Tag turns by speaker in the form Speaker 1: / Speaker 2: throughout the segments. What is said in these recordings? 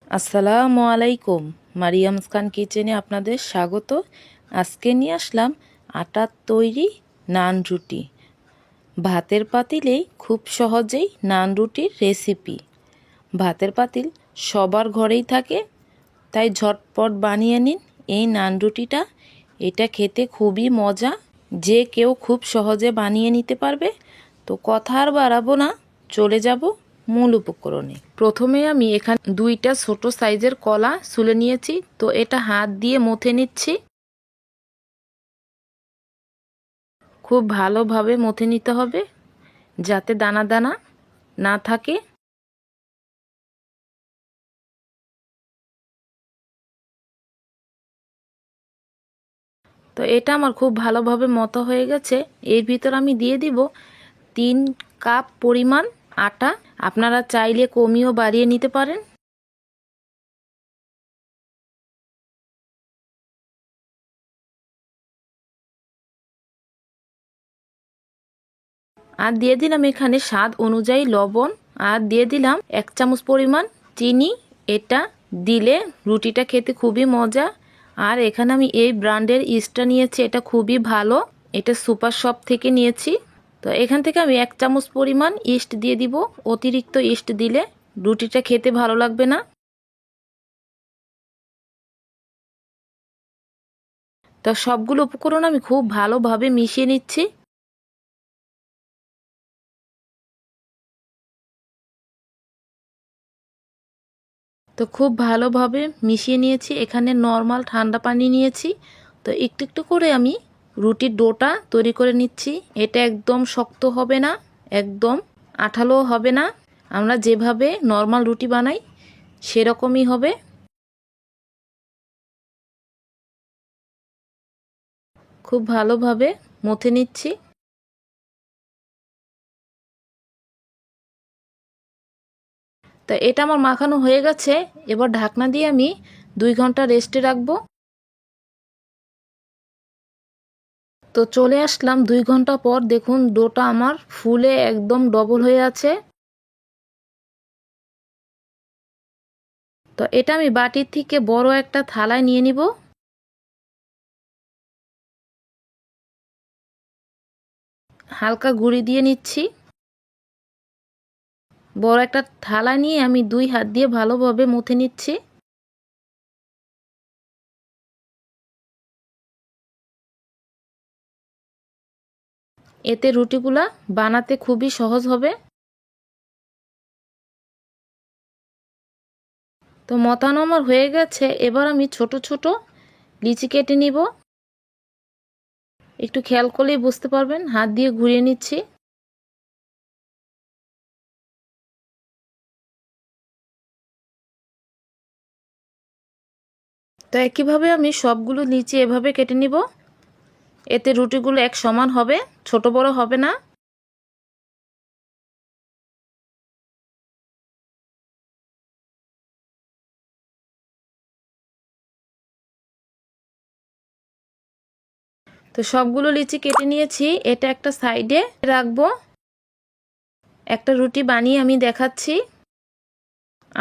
Speaker 1: আসসালামু আলাইকুম। মারিয়ামস খান কিচেনে আপনাদের স্বাগত। আজকে নিয়ে আসলাম আটার তৈরি নান রুটি। ভাতের পাতিলেই খুব সহজেই নান রুটির রেসিপি। ভাতের পাতিল সবার ঘরেই থাকে, তাই ঝটপট বানিয়ে নিন এই নান রুটিটা। এটা খেতে খুবই মজা, যে কেউ খুব সহজে বানিয়ে নিতে পারবে। তো কথা আর বাড়াবো না, চলে যাব মূল উপকরণে। প্রথমে আমি এখানে 2টা ছোট সাইজের কলা ছুলে নিয়েছি, তো এটা হাত দিয়ে মথে নিচ্ছি। খুব ভালোভাবে মথে নিতে হবে যাতে দানা দানা না থাকে। তো এটা আমার খুব ভালোভাবে মতো হয়ে গেছে। এর ভিতর আমি দিয়ে দিব 3 কাপ পরিমাণ আটা। আপনারা চাইলে কমিয়েও বাড়িয়ে নিতে পারেন। আর দিয়ে দিলাম এখানে স্বাদ অনুযায়ী লবণ, আর দিয়ে দিলাম 1 চামচ পরিমাণ চিনি। এটা দিলে রুটিটা খেতে খুবই মজা। আর এখানে আমি এই ব্র্যান্ডের ইস্টটা নিয়েছি, এটা খুবই ভালো। এটা সুপার শপ থেকে নিয়েছি। তো এখান থেকে আমি 1 চামচ পরিমাণ ইস্ট দিয়ে দিব। অতিরিক্ত ইস্ট দিলে রুটিটা খেতে ভালো লাগবে না। তো সবগুলো উপকরণ আমি খুব ভালোভাবে মিশিয়ে নিচ্ছি। তো খুব ভালোভাবে মিশিয়ে নিয়েছি। এখানে নর্মাল ঠান্ডা পানি নিয়েছি। তো একটু একটু করে আমি রুটির ডোটা তৈরি করে নিচ্ছি। এটা একদম শক্ত হবে না, একদম আঠালোও হবে না। আমরা যেভাবে নর্মাল রুটি বানাই সেরকমই হবে। খুব ভালোভাবে মথে নিচ্ছি। তো এটা আমার মাখানো হয়ে গেছে। এবার ঢাকনা দিয়ে আমি 2 ঘন্টা রেস্টে রাখবো। তো চলে আসলাম 2 ঘন্টা পর। দেখুন ডোটা আমার ফুলে একদম ডবল হয়ে আছে। তো এটা আমি বাটির থেকে বড় একটা থালায় নিয়ে নিব। হালকা গুঁড়ি দিয়ে নিচ্ছি। বড় একটা থালা নিয়ে আমি 2 হাত দিয়ে ভালোভাবে মুথে নিচ্ছি। এতে রুটিগুলা বানাতে খুবই সহজ হবে। তো মতানো আমার হয়ে গেছে। এবার আমি ছোট ছোট লিচি কেটে নিব। একটু খেয়াল করলেই বুঝতে পারবেন, হাত দিয়ে ঘুরিয়ে নিচ্ছি। তো একইভাবে আমি সবগুলো লিচি এভাবে কেটে নিব। এতে রুটিগুলো এক সমান হবে, ছোট বড় হবে না। তো সবগুলো লিচি কেটে নিয়েছি। এটা একটা সাইডে রাখবো। একটা রুটি বানিয়ে আমি দেখাচ্ছি।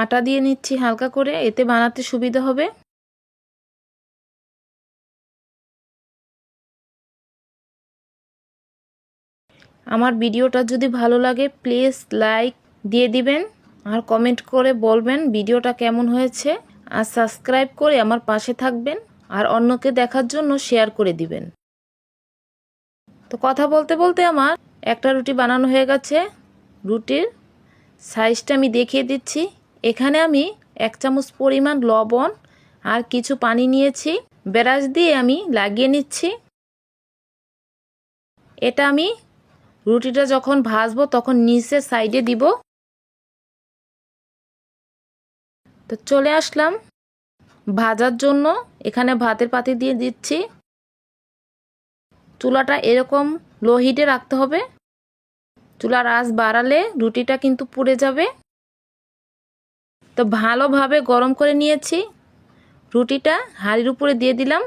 Speaker 1: আটা দিয়ে নিচ্ছি হালকা করে, এতে বানাতে সুবিধা হবে। আমার ভিডিওটা যদি ভালো লাগে প্লিজ লাইক দিয়ে দিবেন, আর কমেন্ট করে বলবেন ভিডিওটা কেমন হয়েছে। আর সাবস্ক্রাইব করে আমার পাশে থাকবেন, আর অন্যকে দেখার জন্য শেয়ার করে দিবেন। তো কথা বলতে বলতে আমার একটা রুটি বানানো হয়ে গেছে। রুটির সাইজটা আমি দেখিয়ে দিচ্ছি। এখানে আমি 1 চামচ পরিমাণ লবণ আর কিছু পানি নিয়েছি। ব্রাশ দিয়ে আমি লাগিয়ে নিচ্ছি। এটা আমি রুটিটা যখন ভাজবো তখন নিচের সাইডে দিব। তো চলে আসলাম ভাজার জন্য। এখানে ভাতের পাতি দিয়ে দিচ্ছি। চুলাটা এরকম লো হিটে রাখতে হবে। চুলার আঁচ বাড়ালে রুটিটা কিন্তু পুড়ে যাবে। তো ভালোভাবে গরম করে নিয়েছি। রুটিটা হাঁড়ির উপরে দিয়ে দিলাম।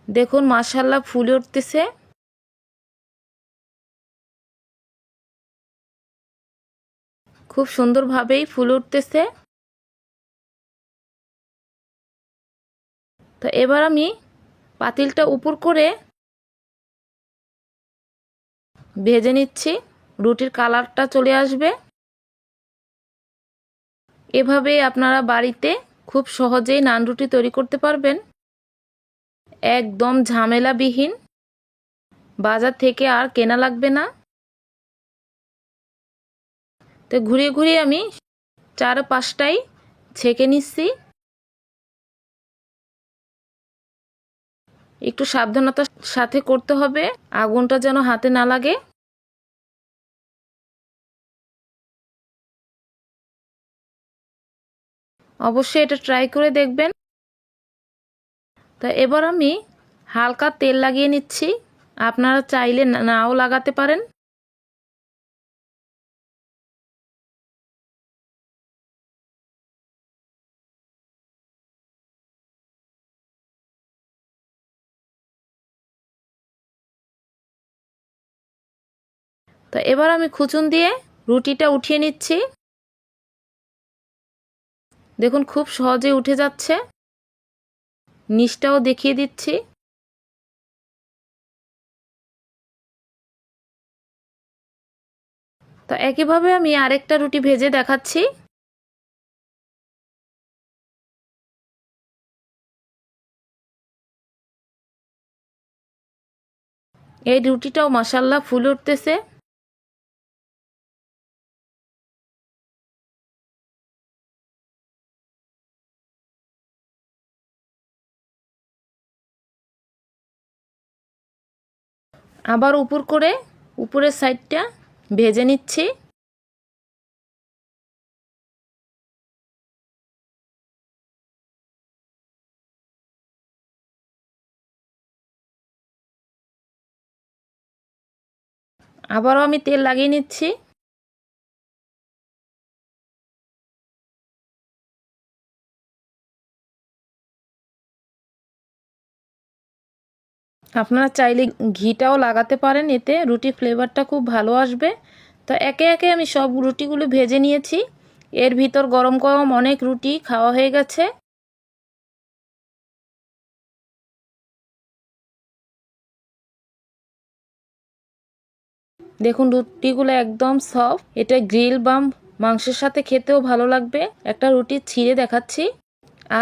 Speaker 1: দেখুন মাশাআল্লাহ ফুলে উঠতেছে। খুব সুন্দরভাবেই ফুলে উঠতেছে। তো এবার আমি পাতিলটা উপর করে ভেজে নিচ্ছি, রুটির কালারটা চলে আসবে। এভাবে আপনারা বাড়িতে খুব সহজেই নান রুটি তৈরি করতে পারবেন, একদম ঝামেলাবিহীন, বাজার থেকে আর কেনা লাগবে না। তো ঘুরিয়ে ঘুরিয়ে আমি 4-5টাই ছেঁকে নিচ্ছি। একটু সাবধানতার সাথে করতে হবে, আগুনটা যেন হাতে না লাগে। অবশ্যই এটা ট্রাই করে দেখবেন। তো এবার আমি হালকা তেল লাগিয়ে নিচ্ছি, আপনারা চাইলে নাও লাগাতে পারেন। তো এবার আমি খুচুন দিয়ে রুটিটা উঠিয়ে নিচ্ছি। দেখুন খুব সহজে উঠে যাচ্ছে, নিচটাও দেখিয়ে দিচ্ছি। তো একইভাবে আমি আরেকটা রুটি ভেজে দেখাচ্ছি। এই রুটিটাও মাশাআল্লাহ ফুলে উঠতেছে। আবার উপর করে উপরের সাইডটা ভেজে নিচ্ছি। আবারও আমি তেল লাগিয়ে নিচ্ছি। আপনারা চাইলে ঘিটাও লাগাতে পারেন, এতে রুটির ফ্লেভারটা খুব ভালো আসবে। তো একে একে আমি সব রুটিগুলো ভেজে নিয়েছি। এর ভিতর গরম গরম অনেক রুটি খাওয়া হয়ে গেছে। দেখুন রুটিগুলো একদম সফট, এটা গ্রিল বা মাংসের সাথে খেতেও ভালো লাগবে। একটা রুটি ছিঁড়ে দেখাচ্ছি।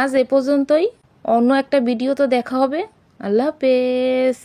Speaker 1: আজ এ পর্যন্তই, অন্য একটা ভিডিওতে দেখা হবে। আল্লাহ হাফেজ।